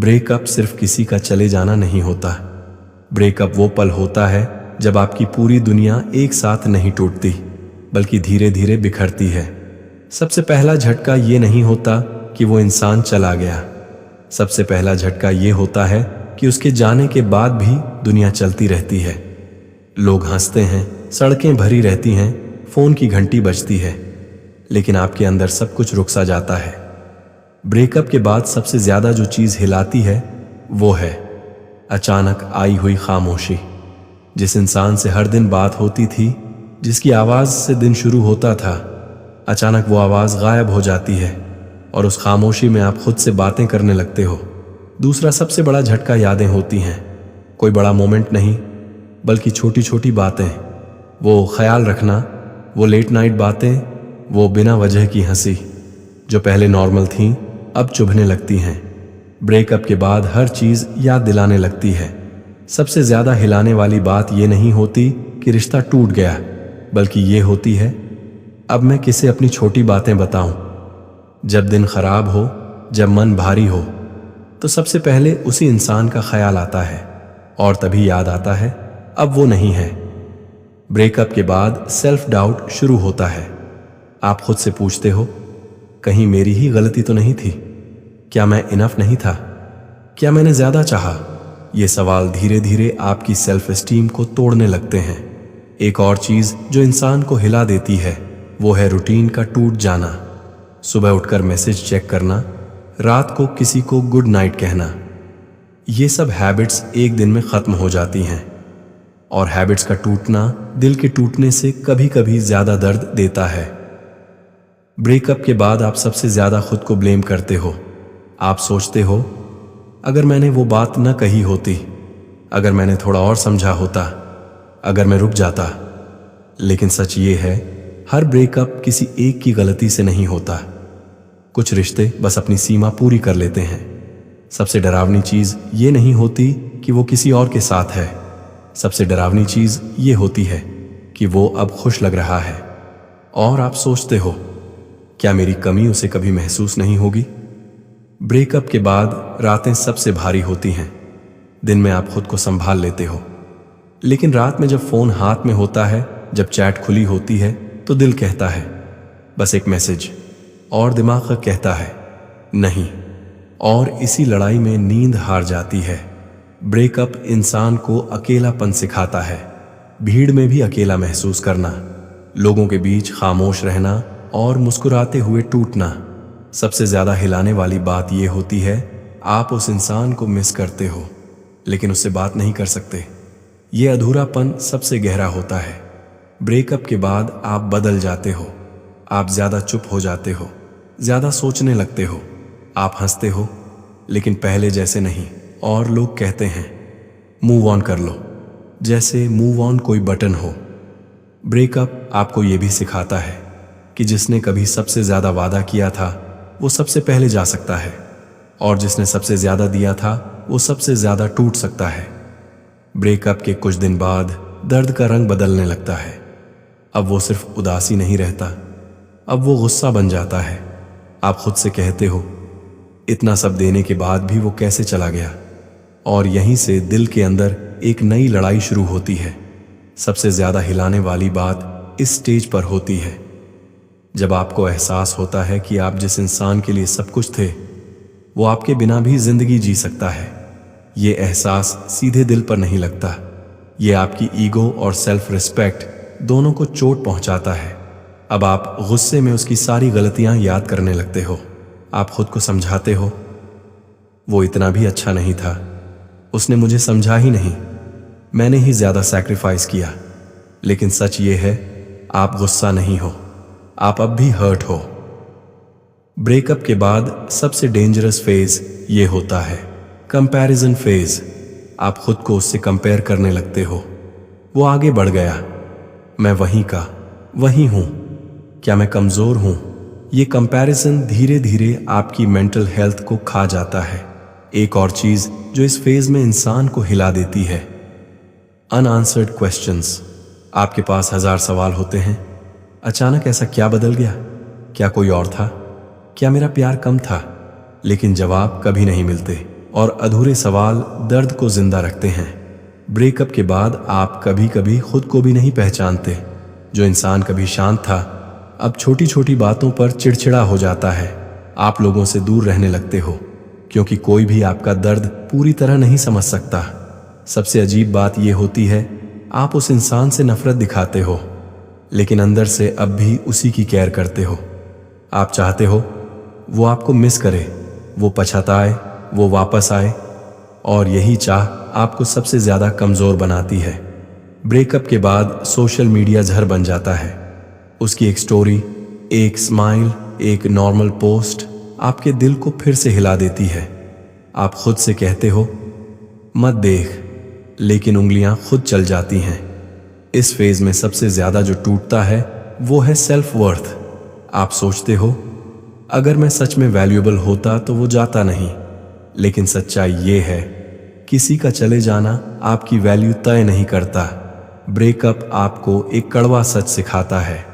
Breakup सिर्फ किसी का चले जाना नहीं होता। ब्रेकअप वो पल होता है जब आपकी पूरी दुनिया एक साथ नहीं टूटती, बल्कि धीरे धीरे बिखरती है। सबसे पहला झटका ये नहीं होता कि वो इंसान चला गया। सबसे पहला झटका ये होता है कि उसके जाने के बाद भी दुनिया चलती रहती है। लोग हंसते हैं, सड़कें भरी रहती हैं, फोन की घंटी बजती है, लेकिन आपके अंदर सब कुछ रुक सा जाता है। ब्रेकअप के बाद सबसे ज्यादा जो चीज हिलाती है वो है अचानक आई हुई खामोशी। जिस इंसान से हर दिन बात होती थी, जिसकी आवाज से दिन शुरू होता था, अचानक वो आवाज गायब हो जाती है और उस खामोशी में आप खुद से बातें करने लगते हो। दूसरा सबसे बड़ा झटका यादें होती हैं। कोई बड़ा मोमेंट नहीं, बल्कि छोटी छोटी बातें। वो ख्याल रखना, वो लेट नाइट बातें, वो बिना वजह की हंसी जो पहले नॉर्मल थीं अब चुभने लगती हैं। ब्रेकअप के बाद हर चीज याद दिलाने लगती है। सबसे ज्यादा हिलाने वाली बात यह नहीं होती कि रिश्ता टूट गया, बल्कि ये होती है अब मैं किसे अपनी छोटी बातें बताऊं। जब दिन खराब हो, जब मन भारी हो, तो सबसे पहले उसी इंसान का ख्याल आता है और तभी याद आता है अब वो नहीं है। ब्रेकअप के बाद सेल्फ डाउट शुरू होता है। आप खुद से पूछते हो, कहीं मेरी ही गलती तो नहीं थी? क्या मैं इनफ नहीं था? क्या मैंने ज्यादा चाहा? ये सवाल धीरे धीरे आपकी सेल्फ एस्टीम को तोड़ने लगते हैं। एक और चीज जो इंसान को हिला देती है वो है रूटीन का टूट जाना। सुबह उठकर मैसेज चेक करना, रात को किसी को गुड नाइट कहना, ये सब हैबिट्स एक दिन में खत्म हो जाती हैं। और हैबिट्स का टूटना दिल के टूटने से कभी कभी ज्यादा दर्द देता है। ब्रेकअप के बाद आप सबसे ज्यादा खुद को ब्लेम करते हो। आप सोचते हो, अगर मैंने वो बात न कही होती, अगर मैंने थोड़ा और समझा होता, अगर मैं रुक जाता। लेकिन सच ये है, हर ब्रेकअप किसी एक की गलती से नहीं होता। कुछ रिश्ते बस अपनी सीमा पूरी कर लेते हैं। सबसे डरावनी चीज ये नहीं होती कि वो किसी और के साथ है। सबसे डरावनी चीज ये होती है कि वो अब खुश लग रहा है और आप सोचते हो, क्या मेरी कमी उसे कभी महसूस नहीं होगी? ब्रेकअप के बाद रातें सबसे भारी होती हैं। दिन में आप खुद को संभाल लेते हो, लेकिन रात में जब फोन हाथ में होता है, जब चैट खुली होती है, तो दिल कहता है बस एक मैसेज, और दिमाग कहता है नहीं। और इसी लड़ाई में नींद हार जाती है। ब्रेकअप इंसान को अकेलापन सिखाता है, भीड़ में भी अकेला महसूस करना, लोगों के बीच खामोश रहना और मुस्कुराते हुए टूटना। सबसे ज्यादा हिलाने वाली बात यह होती है, आप उस इंसान को मिस करते हो, लेकिन उससे बात नहीं कर सकते। ये अधूरापन सबसे गहरा होता है। ब्रेकअप के बाद आप बदल जाते हो। आप ज्यादा चुप हो जाते हो, ज्यादा सोचने लगते हो। आप हंसते हो, लेकिन पहले जैसे नहीं। और लोग कहते हैं मूव ऑन कर लो, जैसे मूव ऑन कोई बटन हो। ब्रेकअप आपको यह भी सिखाता है कि जिसने कभी सबसे ज्यादा वादा किया था वो सबसे पहले जा सकता है, और जिसने सबसे ज्यादा दिया था वो सबसे ज्यादा टूट सकता है। ब्रेकअप के कुछ दिन बाद दर्द का रंग बदलने लगता है। अब वो सिर्फ उदासी नहीं रहता, अब वो गुस्सा बन जाता है। आप खुद से कहते हो, इतना सब देने के बाद भी वो कैसे चला गया? और यहीं से दिल के अंदर एक नई लड़ाई शुरू होती है। सबसे ज्यादा हिलाने वाली बात इस स्टेज पर होती है, जब आपको एहसास होता है कि आप जिस इंसान के लिए सब कुछ थे, वो आपके बिना भी जिंदगी जी सकता है। ये एहसास सीधे दिल पर नहीं लगता, ये आपकी ईगो और सेल्फ रिस्पेक्ट दोनों को चोट पहुंचाता है। अब आप गुस्से में उसकी सारी गलतियां याद करने लगते हो। आप खुद को समझाते हो, वो इतना भी अच्छा नहीं था, उसने मुझे समझा ही नहीं, मैंने ही ज्यादा सैक्रिफाइस किया। लेकिन सच ये है, आप गुस्सा नहीं हो, आप अब भी हर्ट हो। ब्रेकअप के बाद सबसे डेंजरस फेज ये होता है कंपैरिजन फेज। आप खुद को उससे कंपेयर करने लगते हो। वो आगे बढ़ गया, मैं वहीं का वहीं हूं, क्या मैं कमजोर हूं? ये कंपैरिजन धीरे धीरे आपकी मेंटल हेल्थ को खा जाता है। एक और चीज जो इस फेज में इंसान को हिला देती है, अनआंसर्ड क्वेश्चंस। आपके पास 1000 सवाल होते हैं। अचानक ऐसा क्या बदल गया? क्या कोई और था? क्या मेरा प्यार कम था? लेकिन जवाब कभी नहीं मिलते। और अधूरे सवाल दर्द को जिंदा रखते हैं। ब्रेकअप के बाद आप कभी कभी खुद को भी नहीं पहचानते। जो इंसान कभी शांत था अब छोटी छोटी बातों पर चिड़चिड़ा हो जाता है। आप लोगों से दूर रहने लगते हो क्योंकि कोई भी आपका दर्द पूरी तरह नहीं समझ सकता। सबसे अजीब बात यह होती है, आप उस इंसान से नफरत दिखाते हो लेकिन अंदर से अब भी उसी की केयर करते हो। आप चाहते हो वो आपको मिस करे, वो पछताए, वो वापस आए, और यही चाह आपको सबसे ज्यादा कमजोर बनाती है। ब्रेकअप के बाद सोशल मीडिया जहर बन जाता है। उसकी एक स्टोरी, एक स्माइल, एक नॉर्मल पोस्ट आपके दिल को फिर से हिला देती है। आप खुद से कहते हो मत देख, लेकिन उंगलियां खुद चल जाती हैं। इस फेज में सबसे ज्यादा जो टूटता है वो है सेल्फ वर्थ। आप सोचते हो अगर मैं सच में वैल्यूएबल होता तो वो जाता नहीं, लेकिन सच्चाई ये है किसी का चले जाना आपकी वैल्यू तय नहीं करता। ब्रेकअप आपको एक कड़वा सच सिखाता है।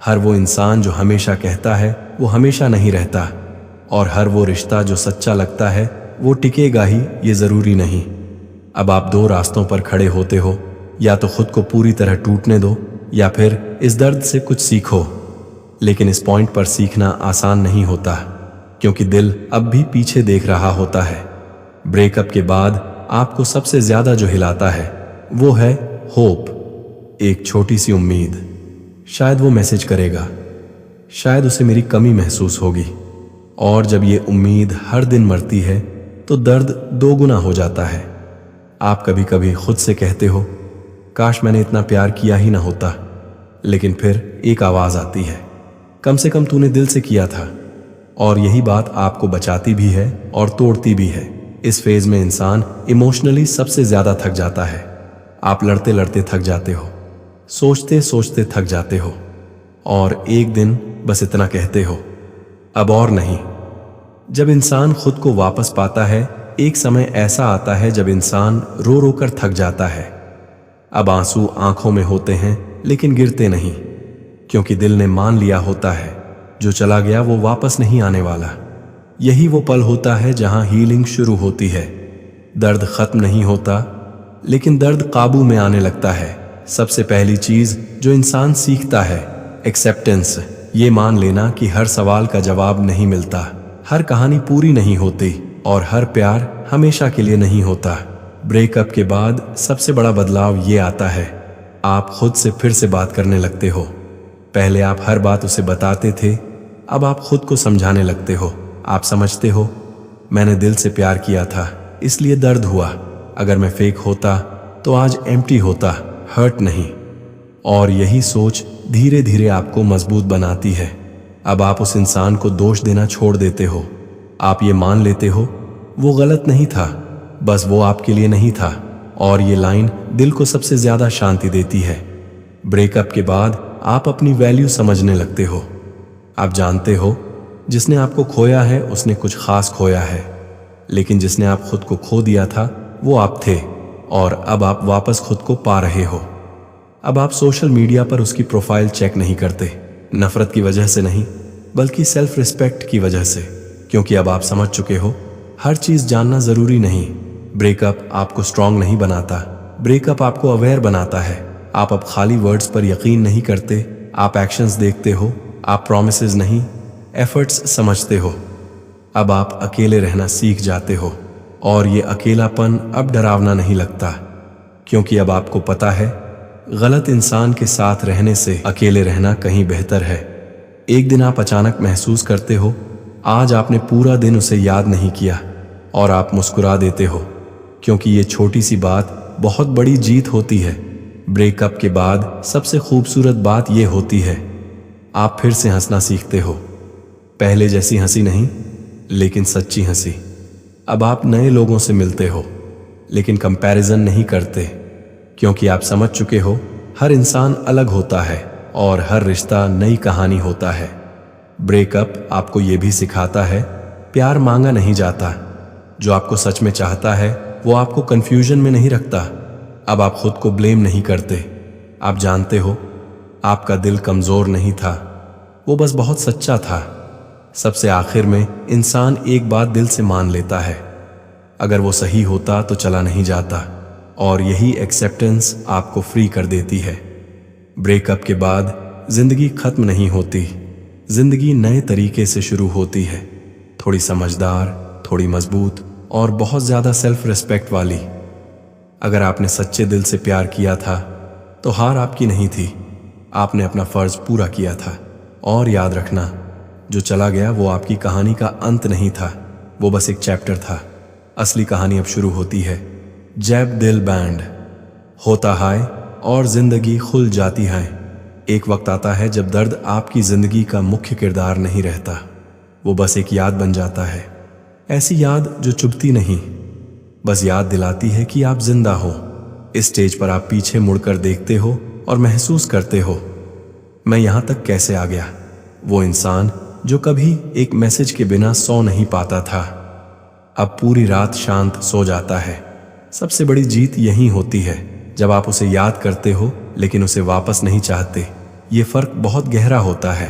हर वो इंसान जो हमेशा कहता है वो हमेशा नहीं रहता, और हर वो रिश्ता जो सच्चा लगता है वो टिकेगा ही ये जरूरी नहीं। अब आप दो रास्तों पर खड़े होते हो, या तो खुद को पूरी तरह टूटने दो या फिर इस दर्द से कुछ सीखो। लेकिन इस पॉइंट पर सीखना आसान नहीं होता क्योंकि दिल अब भी पीछे देख रहा होता है। ब्रेकअप के बाद आपको सबसे ज्यादा जो हिलाता है वो है होप, एक छोटी सी उम्मीद। शायद वो मैसेज करेगा, शायद उसे मेरी कमी महसूस होगी। और जब ये उम्मीद हर दिन मरती है तो दर्द दो गुना हो जाता है। आप कभी कभी खुद से कहते हो काश मैंने इतना प्यार किया ही ना होता, लेकिन फिर एक आवाज आती है, कम से कम तूने दिल से किया था। और यही बात आपको बचाती भी है और तोड़ती भी है। इस फेज में इंसान इमोशनली सबसे ज्यादा थक जाता है। आप लड़ते लड़ते थक जाते हो, सोचते सोचते थक जाते हो, और एक दिन बस इतना कहते हो अब और नहीं। जब इंसान खुद को वापस पाता है, एक समय ऐसा आता है जब इंसान रो रो कर थक जाता है। अब आंसू आंखों में होते हैं लेकिन गिरते नहीं, क्योंकि दिल ने मान लिया होता है जो चला गया वो वापस नहीं आने वाला। यही वो पल होता है जहां हीलिंग शुरू होती है। दर्द खत्म नहीं होता, लेकिन दर्द काबू में आने लगता है। सबसे पहली चीज जो इंसान सीखता है एक्सेप्टेंस। ये मान लेना कि हर सवाल का जवाब नहीं मिलता, हर कहानी पूरी नहीं होती, और हर प्यार हमेशा के लिए नहीं होता। ब्रेकअप के बाद सबसे बड़ा बदलाव ये आता है, आप खुद से फिर से बात करने लगते हो। पहले आप हर बात उसे बताते थे, अब आप खुद को समझाने लगते हो। आप समझते हो मैंने दिल से प्यार किया था इसलिए दर्द हुआ। अगर मैं फेक होता तो आज एम्प्टी होता, हर्ट नहीं। और यही सोच धीरे धीरे आपको मजबूत बनाती है। अब आप उस इंसान को दोष देना छोड़ देते हो। आप ये मान लेते हो वो गलत नहीं था, बस वो आपके लिए नहीं था। और ये लाइन दिल को सबसे ज्यादा शांति देती है। ब्रेकअप के बाद आप अपनी वैल्यू समझने लगते हो। आप जानते हो जिसने आपको खोया है उसने कुछ खास खोया है, लेकिन जिसने आप खुद को खो दिया था वो आप थे, और अब आप वापस खुद को पा रहे हो। अब आप सोशल मीडिया पर उसकी प्रोफाइल चेक नहीं करते, नफरत की वजह से नहीं बल्कि सेल्फ रिस्पेक्ट की वजह से, क्योंकि अब आप समझ चुके हो हर चीज जानना जरूरी नहीं। ब्रेकअप आपको स्ट्रांग नहीं बनाता, ब्रेकअप आपको अवेयर बनाता है। आप अब खाली वर्ड्स पर यकीन नहीं करते, आप एक्शंस देखते हो। आप प्रॉमिसेस नहीं एफर्ट्स समझते हो। अब आप अकेले रहना सीख जाते हो, और ये अकेलापन अब डरावना नहीं लगता, क्योंकि अब आपको पता है गलत इंसान के साथ रहने से अकेले रहना कहीं बेहतर है। एक दिन आप अचानक महसूस करते हो आज आपने पूरा दिन उसे याद नहीं किया, और आप मुस्कुरा देते हो, क्योंकि ये छोटी सी बात बहुत बड़ी जीत होती है। ब्रेकअप के बाद सबसे खूबसूरत बात यह होती है आप फिर से हंसना सीखते हो। पहले जैसी हंसी नहीं, लेकिन सच्ची हंसी। अब आप नए लोगों से मिलते हो, लेकिन कंपैरिजन नहीं करते, क्योंकि आप समझ चुके हो हर इंसान अलग होता है और हर रिश्ता नई कहानी होता है। ब्रेकअप आपको यह भी सिखाता है प्यार मांगा नहीं जाता। जो आपको सच में चाहता है वो आपको कंफ्यूजन में नहीं रखता। अब आप खुद को ब्लेम नहीं करते। आप जानते हो आपका दिल कमजोर नहीं था, वो बस बहुत सच्चा था। सबसे आखिर में इंसान एक बात दिल से मान लेता है, अगर वो सही होता तो चला नहीं जाता, और यही एक्सेप्टेंस आपको फ्री कर देती है। ब्रेकअप के बाद जिंदगी खत्म नहीं होती, जिंदगी नए तरीके से शुरू होती है, थोड़ी समझदार, थोड़ी मजबूत और बहुत ज्यादा सेल्फ रिस्पेक्ट वाली। अगर आपने सच्चे दिल से प्यार किया था तो हार आपकी नहीं थी, आपने अपना फर्ज पूरा किया था। और याद रखना, जो चला गया वो आपकी कहानी का अंत नहीं था, वो बस एक चैप्टर था। असली कहानी अब शुरू होती है। जैब दिल बैंड होता है और जिंदगी खुल जाती है। एक वक्त आता है जब दर्द आपकी जिंदगी का मुख्य किरदार नहीं रहता, वो बस एक याद बन जाता है। ऐसी याद जो चुभती नहीं, बस याद दिलाती है कि आप जिंदा हो। इस स्टेज पर आप पीछे मुड़कर देखते हो और महसूस करते हो, मैं यहां तक कैसे आ गया। वो इंसान जो कभी एक मैसेज के बिना सो नहीं पाता था, अब पूरी रात शांत सो जाता है। सबसे बड़ी जीत यही होती है जब आप उसे याद करते हो लेकिन उसे वापस नहीं चाहते। ये फर्क बहुत गहरा होता है।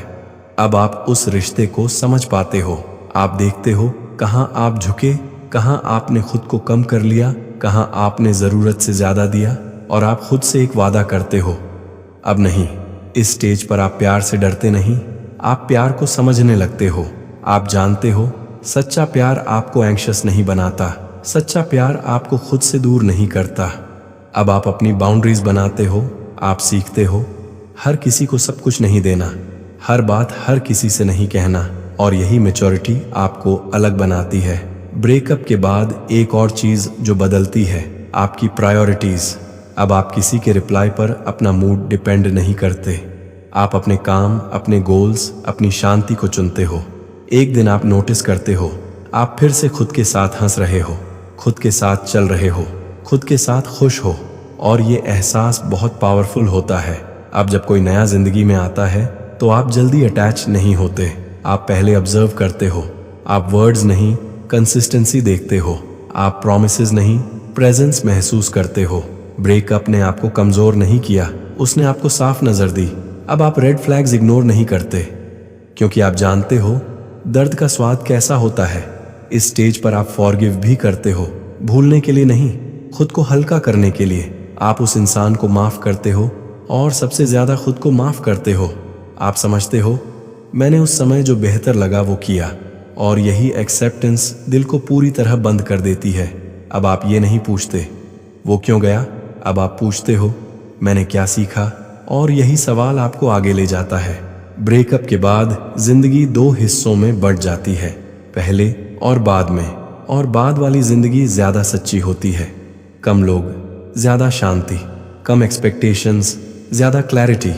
अब आप उस रिश्ते को समझ पाते हो, आप देखते हो कहां आप झुके, कहां आपने खुद को कम कर लिया, कहां आपने जरूरत से ज्यादा दिया, और आप खुद से एक वादा करते हो, अब नहीं। इस स्टेज पर आप प्यार से डरते नहीं, आप प्यार को समझने लगते हो। आप जानते हो सच्चा प्यार आपको एंग्शियस नहीं बनाता, सच्चा प्यार आपको खुद से दूर नहीं करता। अब आप अपनी बाउंड्रीज बनाते हो, आप सीखते हो हर किसी को सब कुछ नहीं देना, हर बात हर किसी से नहीं कहना, और यही मैच्योरिटी आपको अलग बनाती है। ब्रेकअप के बाद एक और चीज जो बदलती है, आपकी प्रायोरिटीज। अब आप किसी के रिप्लाई पर अपना मूड डिपेंड नहीं करते, आप अपने काम, अपने गोल्स, अपनी शांति को चुनते हो। एक दिन आप नोटिस करते हो, आप फिर से खुद के साथ हंस रहे हो, खुद के साथ चल रहे हो, खुद के साथ खुश हो, और ये एहसास बहुत पावरफुल होता है। अब जब कोई नया जिंदगी में आता है तो आप जल्दी अटैच नहीं होते, आप पहले ऑब्जर्व करते हो। आप वर्ड्स नहीं, कंसिस्टेंसी देखते हो, आप प्रॉमिसेस नहीं, प्रेजेंस महसूस करते हो। ब्रेकअप ने आपको कमजोर नहीं किया, उसने आपको साफ नजर दी। अब आप रेड फ्लैग्स इग्नोर नहीं करते, क्योंकि आप जानते हो दर्द का स्वाद कैसा होता है। इस स्टेज पर आप फॉरगिव भी करते हो, भूलने के लिए नहीं, खुद को हल्का करने के लिए। आप उस इंसान को माफ करते हो, और सबसे ज्यादा खुद को माफ करते हो। आप समझते हो मैंने उस समय जो बेहतर लगा वो किया, और यही एक्सेप्टेंस दिल को पूरी तरह बंद कर देती है। अब आप ये नहीं पूछते वो क्यों गया, अब आप पूछते हो मैंने क्या सीखा, और यही सवाल आपको आगे ले जाता है। ब्रेकअप के बाद जिंदगी दो हिस्सों में बढ़ जाती है, पहले और बाद में। और बाद वाली जिंदगी ज्यादा सच्ची होती है, कम लोग, ज्यादा शांति, कम एक्सपेक्टेशंस, ज्यादा क्लैरिटी।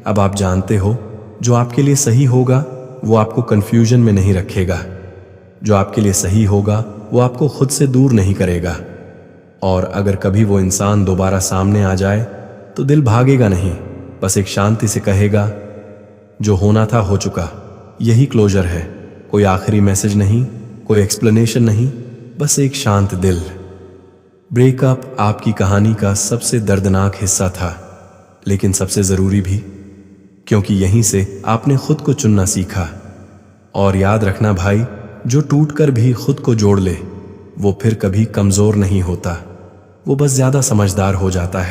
अब आप जानते हो जो आपके लिए सही होगा वो आपको कंफ्यूजन में नहीं रखेगा, जो आपके लिए सही होगा वो आपको खुद से दूर नहीं करेगा। और अगर कभी वो इंसान दोबारा सामने आ जाए तो दिल भागेगा नहीं, बस एक शांति से कहेगा जो होना था हो चुका। यही क्लोजर है, कोई आखिरी मैसेज नहीं, कोई एक्सप्लेनेशन नहीं, बस एक शांत दिल। ब्रेकअप आपकी कहानी का सबसे दर्दनाक हिस्सा था, लेकिन सबसे जरूरी भी, क्योंकि यहीं से आपने खुद को चुनना सीखा। और याद रखना भाई, जो टूटकर भी खुद को जोड़ ले वो फिर कभी कमजोर नहीं होता, वो बस ज्यादा समझदार हो जाता है।